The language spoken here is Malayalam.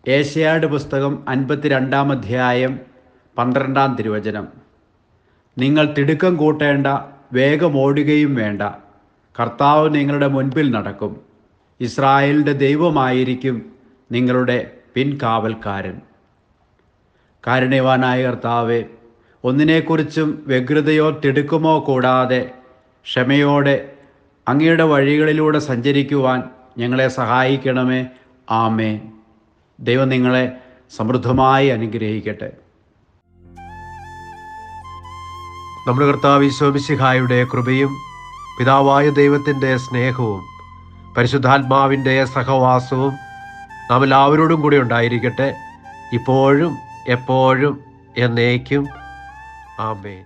ഏശയ്യായുടെ പുസ്തകം 52-ാം അധ്യായം 12-ാം തിരുവചനം. നിങ്ങൾ തിടുക്കം കൂട്ടേണ്ട, വേഗമോടുകയും വേണ്ട. കർത്താവ് നിങ്ങളുടെ മുൻപിൽ നടക്കും. ഇസ്രായേലിൻ്റെ ദൈവമായിരിക്കും നിങ്ങളുടെ പിൻകാവൽക്കാരൻ. കാരുണ്യവാനായ കർത്താവേ, ഒന്നിനെക്കുറിച്ചും വ്യഗ്രതയോ തിടുക്കമോ കൂടാതെ ക്ഷമയോടെ അങ്ങയുടെ വഴികളിലൂടെ സഞ്ചരിക്കുവാൻ ഞങ്ങളെ സഹായിക്കണമേ. ആമേൻ. ദൈവം നിങ്ങളെ സമൃദ്ധമായി അനുഗ്രഹിക്കട്ടെ. നമ്മുടെ കർത്താവ് ഈശോ മിശിഹായുടെ കൃപയും പിതാവായ ദൈവത്തിൻ്റെ സ്നേഹവും പരിശുദ്ധാത്മാവിൻ്റെ സഹവാസവും നാം എല്ലാവരോടും കൂടി ഉണ്ടായിരിക്കട്ടെ, ഇപ്പോഴും എപ്പോഴും എന്നേക്കും. ആമേൻ.